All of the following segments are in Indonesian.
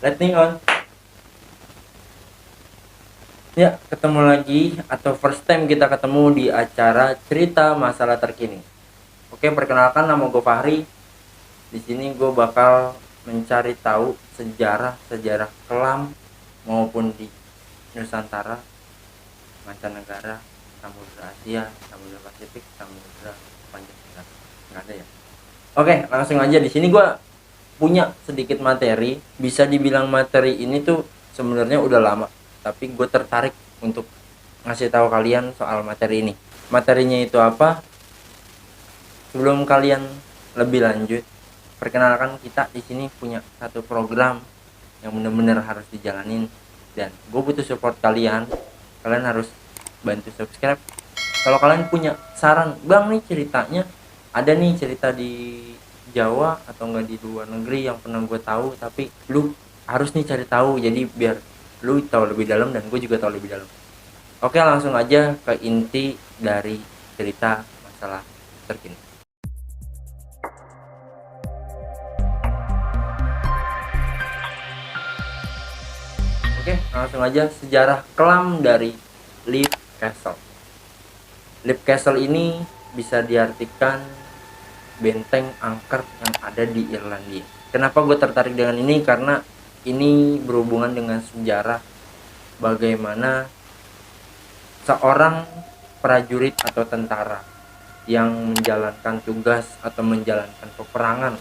Lightning on. Ya, ketemu lagi atau first time kita ketemu di acara cerita masalah terkini. Oke, perkenalkan, nama gue Fahri. Di sini gue bakal mencari tahu sejarah kelam maupun di Nusantara, mancanegara, Samudra Asia, Samudra Pasifik, Samudra Pancasila. Nggak ada ya? Oke, langsung aja. Di sini gue punya sedikit materi. Bisa dibilang materi ini tuh sebenarnya udah lama, tapi gue tertarik untuk ngasih tahu kalian soal materi ini. Materinya itu apa? Sebelum kalian lebih lanjut, perkenalkan, kita di sini punya satu program yang benar-benar harus dijalanin, dan gue butuh support kalian. Kalian harus bantu subscribe. Kalau kalian punya saran, bang nih ceritanya ada nih cerita di Jawa atau enggak di luar negeri yang pernah gue tahu, tapi lu harus nih cari tahu, jadi biar lu tahu lebih dalam dan gue juga tahu lebih dalam. Oke, langsung aja ke inti dari cerita masalah terkini. Oke, langsung aja. Sejarah kelam dari Leap Castle. Leap Castle ini bisa diartikan benteng angker yang ada di Irlandia. Kenapa gue tertarik dengan ini? Karena ini berhubungan dengan sejarah bagaimana seorang prajurit atau tentara yang menjalankan tugas atau menjalankan peperangan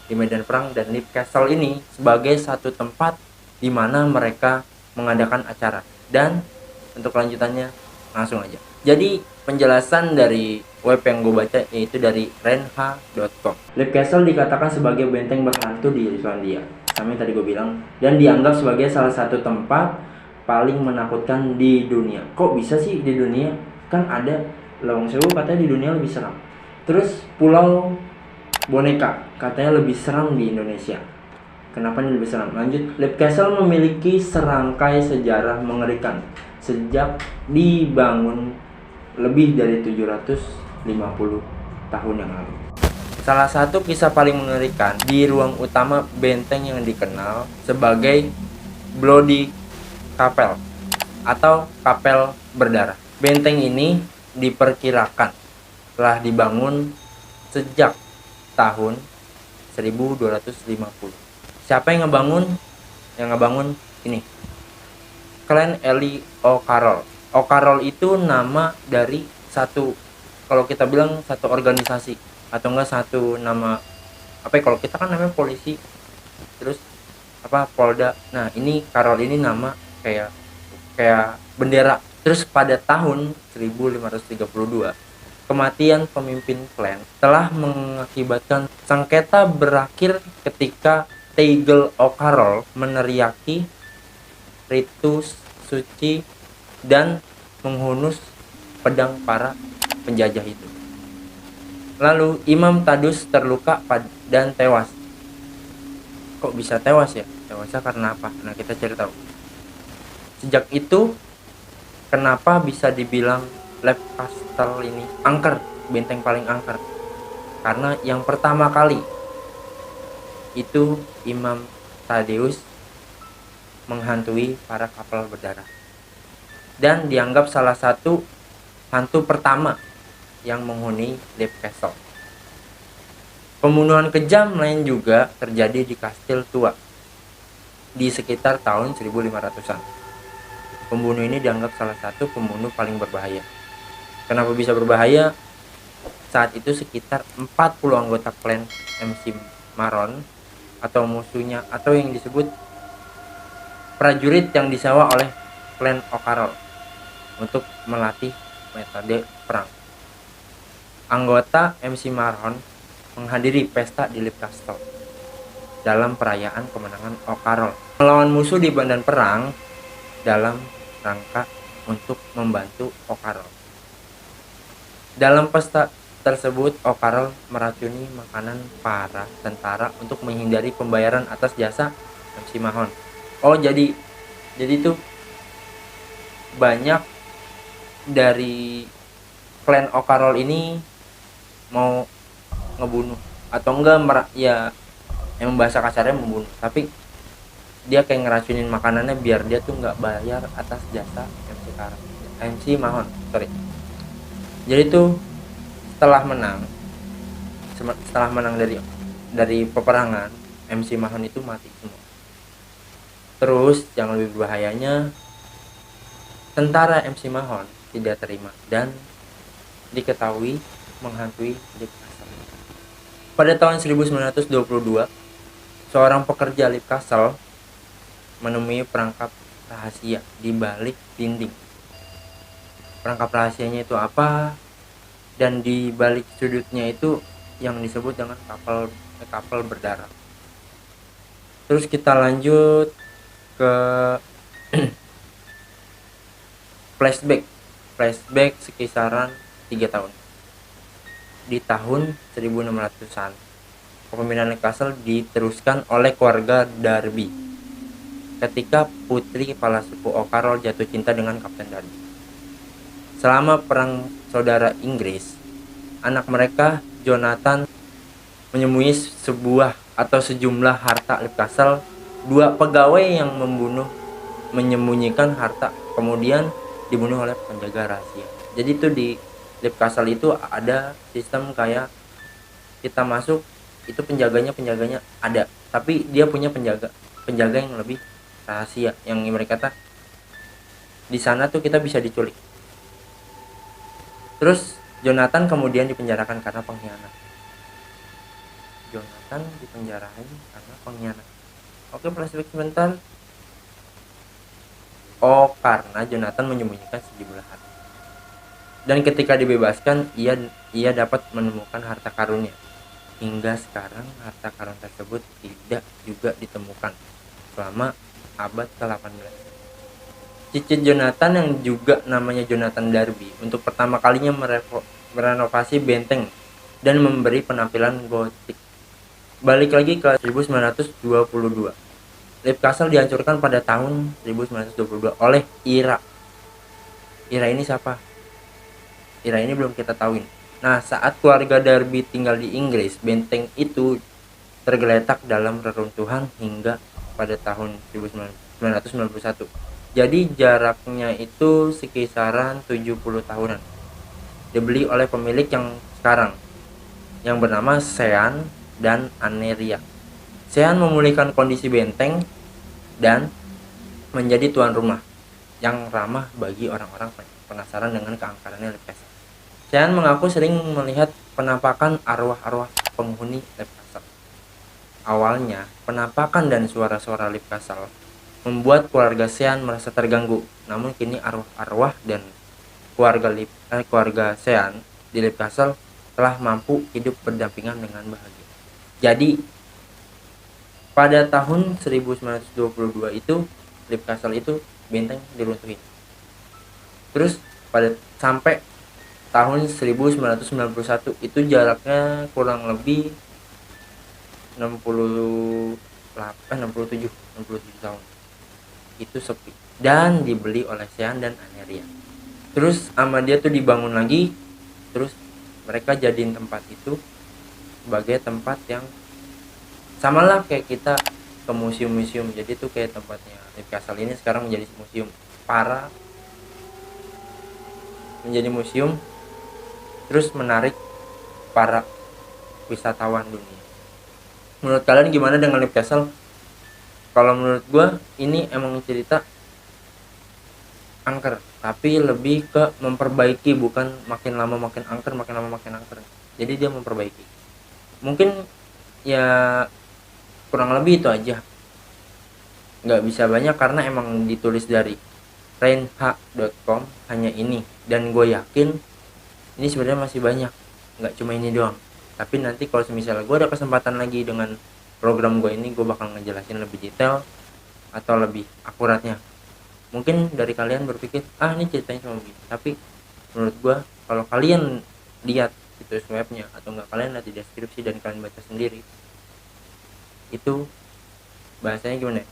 di medan perang, dan Leap Castle ini sebagai satu tempat di mana mereka mengadakan acara. Dan untuk lanjutannya langsung aja. Jadi penjelasan dari web yang gue baca yaitu dari renha.com. Leap Castle dikatakan sebagai benteng berhantu di Irlandia, sama yang tadi gue bilang, dan dianggap sebagai salah satu tempat paling menakutkan di dunia. Kok bisa sih di dunia? Kan ada Lawang Sewu katanya di dunia lebih seram. Terus Pulau Boneka katanya lebih seram di Indonesia. Kenapa ini lebih seram? Lanjut, Leap Castle memiliki serangkai sejarah mengerikan sejak dibangun lebih dari 750 tahun yang lalu. Salah satu kisah paling mengerikan di ruang utama benteng yang dikenal sebagai Bloody Kapel atau kapel berdarah. Benteng ini diperkirakan telah dibangun sejak tahun 1250. Siapa yang ngebangun? Yang ngebangun ini, Clan Eli O'Carroll. O'Carroll itu nama dari satu, kalau kita bilang satu organisasi, atau enggak satu nama apa ya, kalau kita kan namanya polisi, terus apa, Polda. Nah, ini Carroll ini nama kayak bendera. Terus pada tahun 1532 kematian pemimpin klan telah mengakibatkan sengketa berakhir ketika Teigl O'Carroll meneriaki ritus suci dan menghunus pedang para penjajah itu. Lalu Imam Tadus terluka dan tewas. Kok bisa tewas ya? Tewasnya karena apa? Nah, kita cari tahu. Sejak itu, kenapa bisa dibilang Leap Castle ini angker, benteng paling angker? Karena yang pertama kali itu Imam Tadeus menghantui para kapal berdarah, dan dianggap salah satu hantu pertama yang menghuni Leap Castle. Pembunuhan kejam lain juga terjadi di Kastil Tua di sekitar tahun 1500-an. Pembunuh ini dianggap salah satu pembunuh paling berbahaya. Kenapa bisa berbahaya? Saat itu sekitar 40 anggota klan MC Maron atau musuhnya, atau yang disebut prajurit yang disewa oleh klan O'Carroll untuk melatih metode perang. Anggota MC Maron menghadiri pesta di Leap Castle dalam perayaan kemenangan O'Carroll melawan musuh di medan perang dalam rangka untuk membantu O'Carroll. Dalam pesta tersebut, O'Carroll meracuni makanan para tentara untuk menghindari pembayaran atas jasa MC Mahon. Oh jadi tuh banyak dari klan Okarol ini mau ngebunuh atau enggak ya yang bahasa kasarnya membunuh, tapi dia kayak ngeracunin makanannya biar dia tuh nggak bayar atas jasa MC Mahon, sorry. Jadi tuh setelah menang setelah menang dari peperangan, MC Mahon itu mati semua. Terus yang lebih bahayanya, tentara MC Mahon tidak terima dan diketahui menghantui Lip Castle. Pada tahun 1922, seorang pekerja Lip Castle menemui perangkap rahasia di balik dinding. Perangkap rahasianya itu apa? Dan di balik sudutnya itu yang disebut dengan kapal berdarah. Terus kita lanjut ke flashback sekisaran 3 tahun. Di tahun 1600-an, kepemimpinan Lip Castle diteruskan oleh keluarga Darby ketika putri kepala suku Okarol jatuh cinta dengan Kapten Darby. Selama perang saudara Inggris, anak mereka Jonathan menyembunyi sejumlah harta Lip Castle. Dua pegawai yang menyembunyikan harta kemudian dibunuh oleh penjaga rahasia. Jadi itu di Lip Castle itu ada sistem kayak kita masuk itu penjaganya ada, tapi dia punya penjaga yang lebih rahasia, yang mereka kata di sana tuh kita bisa diculik. Terus Jonathan kemudian dipenjarakan karena pengkhianat. Oke, flashback sebentar. Oh, karena Jonathan menyembunyikan sejumlah harta. Dan ketika dibebaskan, ia dapat menemukan harta karunnya. Hingga sekarang harta karun tersebut tidak juga ditemukan selama abad ke-18. Cicit Jonathan yang juga namanya Jonathan Darby untuk pertama kalinya merenovasi benteng dan memberi penampilan gotik. Balik lagi ke 1922. Lip Castle dihancurkan pada tahun 1922 oleh Ira. Ira ini siapa? Ira ini belum kita tahuin. Nah, saat keluarga Darby tinggal di Inggris, benteng itu tergeletak dalam reruntuhan hingga pada tahun 1991. Jadi jaraknya itu sekisaran 70 tahunan. Dibeli oleh pemilik yang sekarang, yang bernama Sean dan Aneria. Sean memulihkan kondisi benteng dan menjadi tuan rumah yang ramah bagi orang-orang penasaran dengan keangkarannya Lip Castle. Sean mengaku sering melihat penampakan arwah-arwah penghuni Lip Castle. Awalnya, penampakan dan suara-suara Lip Castle membuat keluarga Sean merasa terganggu. Namun kini arwah-arwah dan keluarga Sean di Lip Castle telah mampu hidup berdampingan dengan bahagia. Jadi pada tahun 1922 itu Lip Castle itu benteng diruntuhin. Terus sampai tahun 1991 itu jaraknya kurang lebih 67 tahun. Itu sepi dan dibeli oleh Sean dan Aneria. Terus sama dia tuh dibangun lagi, terus mereka jadiin tempat itu sebagai tempat yang samalah kayak kita ke museum-museum. Jadi tuh kayak tempatnya Lip Castle ini sekarang menjadi museum, terus menarik para wisatawan dunia. Menurut kalian gimana dengan Lip Castle? Kalau menurut gue ini emang cerita angker, tapi lebih ke memperbaiki, bukan makin lama makin angker. Jadi dia memperbaiki. Mungkin ya kurang lebih itu aja, nggak bisa banyak karena emang ditulis dari rainha.com hanya ini, dan gue yakin ini sebenarnya masih banyak, nggak cuma ini doang. Tapi nanti kalau misalnya gue ada kesempatan lagi dengan program gue ini, gue bakal ngejelasin lebih detail atau lebih akuratnya. Mungkin dari kalian berpikir ini ceritanya cuma begini, tapi menurut gue kalau kalian lihat situs webnya atau enggak kalian lihat di deskripsi dan kalian baca sendiri, itu bahasanya gimana ya?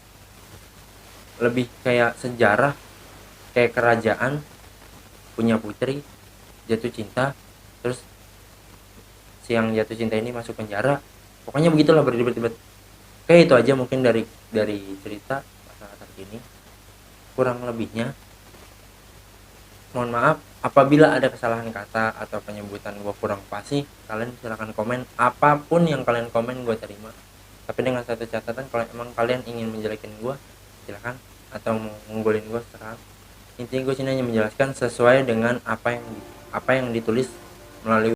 Lebih kayak sejarah, kayak kerajaan punya putri jatuh cinta, terus si yang jatuh cinta ini masuk penjara, pokoknya begitulah berdebat-debat. Oke, itu aja mungkin dari cerita masalah terkini. Kurang lebihnya mohon maaf apabila ada kesalahan kata atau penyebutan gue kurang pasti. Kalian silahkan komen, apapun yang kalian komen gue terima, tapi dengan satu catatan, kalau emang kalian ingin menjelekin gue silahkan, atau mengunggulin gue serang. Intinya gue sini hanya menjelaskan sesuai dengan apa yang ditulis melalui